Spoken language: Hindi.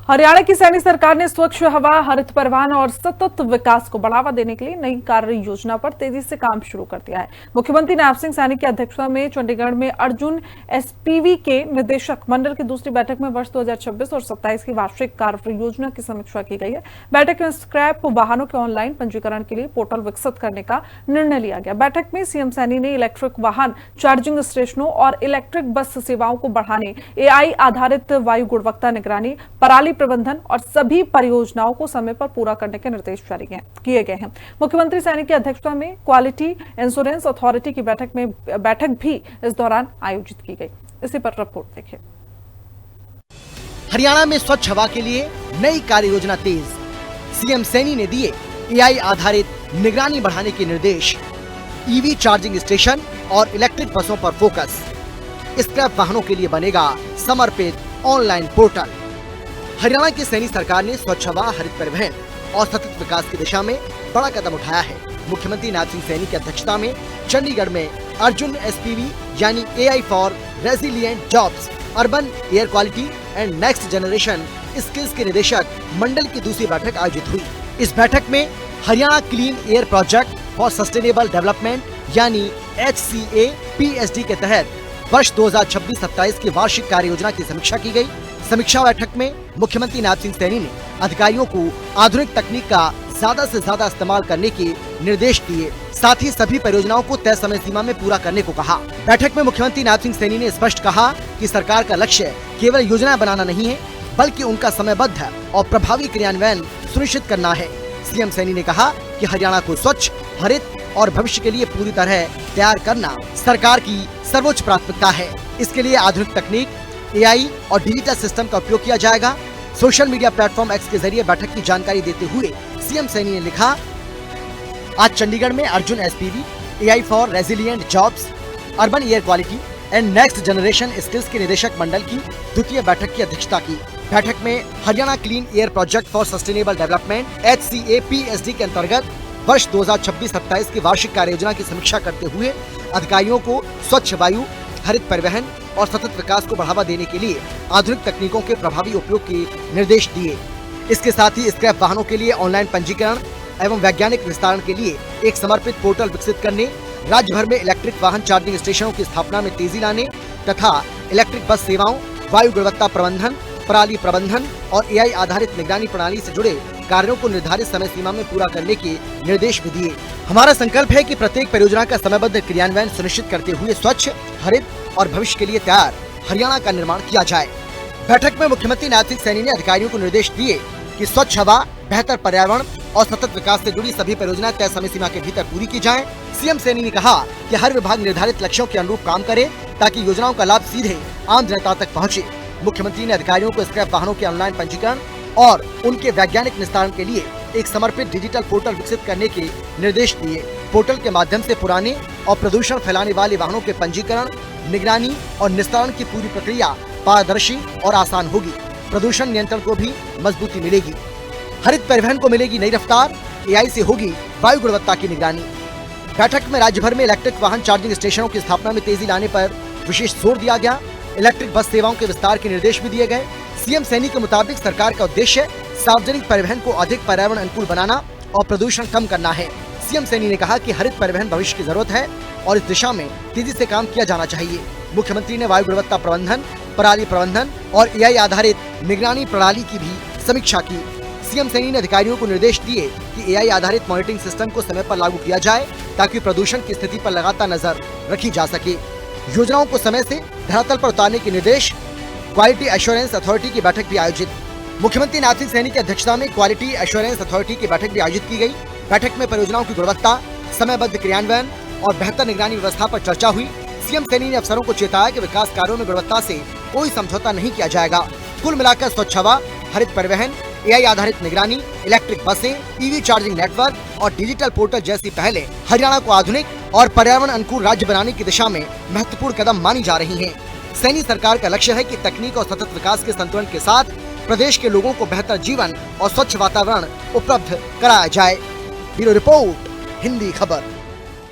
हरियाणा की सैनी सरकार ने स्वच्छ हवा, हरित परिवहन और सतत विकास को बढ़ावा देने के लिए नई कार्य योजना पर तेजी से काम शुरू कर दिया है। मुख्यमंत्री नायब सिंह सैनी की अध्यक्षता में चंडीगढ़ में अर्जुन एसपीवी के निदेशक मंडल की दूसरी बैठक में वर्ष 2026 और 27 की वार्षिक कार्य योजना की समीक्षा की गई है। बैठक में स्क्रैप वाहनों के ऑनलाइन पंजीकरण के लिए पोर्टल विकसित करने का निर्णय लिया गया। बैठक में सीएम सैनी ने इलेक्ट्रिक वाहन चार्जिंग स्टेशनों और इलेक्ट्रिक बस सेवाओं को बढ़ाने, एआई आधारित वायु गुणवत्ता निगरानी, पराली प्रबंधन और सभी परियोजनाओं को समय पर पूरा करने के निर्देश जारी किए गए हैं। मुख्यमंत्री सैनी की अध्यक्षता में क्वालिटी इंश्योरेंस अथॉरिटी की बैठक भी इस दौरान आयोजित की गई। इसी पर रिपोर्ट देखिए। हरियाणा में स्वच्छ हवा के लिए नई कार्य योजना तेज, सीएम सैनी ने दिए एआई आधारित निगरानी बढ़ाने के निर्देश। ईवी चार्जिंग स्टेशन और इलेक्ट्रिक बसों पर फोकस। स्क्रैप वाहनों के लिए बनेगा समर्पित ऑनलाइन पोर्टल। हरियाणा की सैनी सरकार ने स्वच्छ हवा, हरित परिवहन और सतत विकास की दिशा में बड़ा कदम उठाया है। मुख्यमंत्री नायब सिंह सैनी की अध्यक्षता में चंडीगढ़ में अर्जुन एसपीवी यानी AI for resilient jobs, urban air quality and next generation skills के निदेशक मंडल की दूसरी बैठक आयोजित हुई। इस बैठक में Haryana clean air project for sustainable development यानी HCA-PSD के तहत वर्ष 2026-27 की वार्षिक कार्य योजना की समीक्षा की गई। समीक्षा बैठक में मुख्यमंत्री नायब सिंह सैनी ने अधिकारियों को आधुनिक तकनीक का ज्यादा से ज्यादा इस्तेमाल करने के निर्देश दिए। साथ ही सभी परियोजनाओं को तय समय सीमा में पूरा करने को कहा। बैठक में मुख्यमंत्री नायब सिंह सैनी ने स्पष्ट कहा कि सरकार का लक्ष्य केवल योजना बनाना नहीं है, बल्कि उनका समयबद्ध और प्रभावी क्रियान्वयन सुनिश्चित करना है। सीएम सैनी ने कहा कि हरियाणा को स्वच्छ, हरित और भविष्य के लिए पूरी तरह तैयार करना सरकार की सर्वोच्च प्राथमिकता है। इसके लिए आधुनिक तकनीक, एआई और डिजिटल सिस्टम का उपयोग किया जाएगा। सोशल मीडिया प्लेटफॉर्म एक्स के जरिए बैठक की जानकारी देते हुए सीएम सैनी ने लिखा, आज चंडीगढ़ में Arjun SPV, AI for resilient jobs, urban air quality and next generation skills के निदेशक मंडल की द्वितीय बैठक की अध्यक्षता की। बैठक में Haryana clean air project for sustainable development HCA-PSD के अंतर्गत वर्ष 2026-27 की वार्षिक कार्य योजना की समीक्षा करते हुए अधिकारियों को स्वच्छ वायु, हरित परिवहन और सतत विकास को बढ़ावा देने के लिए आधुनिक तकनीकों के प्रभावी उपयोग के निर्देश दिए। इसके साथ ही स्क्रैप वाहनों के लिए ऑनलाइन पंजीकरण एवं वैज्ञानिक विस्तारण के लिए एक समर्पित पोर्टल विकसित करने, राज्य भर में इलेक्ट्रिक वाहन चार्जिंग स्टेशनों की स्थापना में तेजी लाने तथा इलेक्ट्रिक बस सेवाओं, वायु गुणवत्ता प्रबंधन, पराली प्रबंधन और एआई आधारित निगरानी प्रणाली से जुड़े कार्यों को निर्धारित समय सीमा में पूरा करने के निर्देश भी दिए। हमारा संकल्प है कि प्रत्येक परियोजना का समयबद्ध क्रियान्वयन सुनिश्चित करते हुए स्वच्छ, हरित और भविष्य के लिए तैयार हरियाणा का निर्माण किया जाए। बैठक में मुख्यमंत्री नायब सिंह सैनी ने अधिकारियों को निर्देश दिए कि स्वच्छ हवा, बेहतर पर्यावरण और सतत विकास से जुड़ी सभी परियोजनाएं तय समय सीमा के भीतर पूरी की जाएं। सीएम सैनी ने कहा कि हर विभाग निर्धारित लक्ष्यों के अनुरूप काम करे ताकि योजनाओं का लाभ सीधे आम जनता तक पहुँचे। मुख्यमंत्री ने अधिकारियों को स्क्रैप वाहनों के ऑनलाइन पंजीकरण और उनके वैज्ञानिक निस्तारण के लिए एक समर्पित डिजिटल पोर्टल विकसित करने के निर्देश दिए। पोर्टल के माध्यम से पुराने और प्रदूषण फैलाने वाले वाहनों के पंजीकरण, निगरानी और निस्तारण की पूरी प्रक्रिया पारदर्शी और आसान होगी। प्रदूषण नियंत्रण को भी मजबूती मिलेगी। हरित परिवहन को मिलेगी नई रफ्तार, एआई से होगी वायु गुणवत्ता की निगरानी। बैठक में राज्य भर में इलेक्ट्रिक वाहन चार्जिंग स्टेशनों की स्थापना में तेजी लाने पर विशेष जोर दिया गया। इलेक्ट्रिक बस सेवाओं के विस्तार के निर्देश भी दिए गए। सीएम सैनी के मुताबिक सरकार का उद्देश्य सार्वजनिक परिवहन को अधिक पर्यावरण अनुकूल बनाना और प्रदूषण कम करना है। सीएम सैनी ने कहा कि हरित परिवहन भविष्य की जरूरत है और इस दिशा में तेजी से काम किया जाना चाहिए। मुख्यमंत्री ने वायु गुणवत्ता प्रबंधन, पराली प्रबंधन और एआई आधारित निगरानी प्रणाली की भी समीक्षा की। सीएम सैनी ने अधिकारियों को निर्देश दिए कि एआई आधारित मॉनिटरिंग सिस्टम को समय पर लागू किया जाए ताकि प्रदूषण की स्थिति पर लगातार नजर रखी जा सके। योजनाओं को समय से धरातल पर उतारने के निर्देश। क्वालिटी एश्योरेंस अथॉरिटी की बैठक भी आयोजित। मुख्यमंत्री नायब सिंह सैनी की अध्यक्षता में क्वालिटी एश्योरेंस अथॉरिटी की बैठक भी आयोजित की गई। बैठक में परियोजनाओं की गुणवत्ता, समयबद्ध क्रियान्वयन और बेहतर निगरानी व्यवस्था पर चर्चा हुई। सीएम सैनी ने अफसरों को चेताया कि विकास कार्यों में गुणवत्ता से कोई समझौता नहीं किया जाएगा। कुल मिलाकर स्वच्छ हवा, हरित परिवहन, एआई आधारित निगरानी, इलेक्ट्रिक बसें, ईवी चार्जिंग नेटवर्क और डिजिटल पोर्टल जैसी पहले हरियाणा को आधुनिक और पर्यावरण अनुकूल राज्य बनाने की दिशा में महत्वपूर्ण कदम मानी जा रही हैं। सैनी सरकार का लक्ष्य है कि तकनीक और सतत विकास के संतुलन के साथ प्रदेश के लोगों को बेहतर जीवन और स्वच्छ वातावरण उपलब्ध कराया जाए। ब्यूरो रिपोर्ट, हिंदी खबर।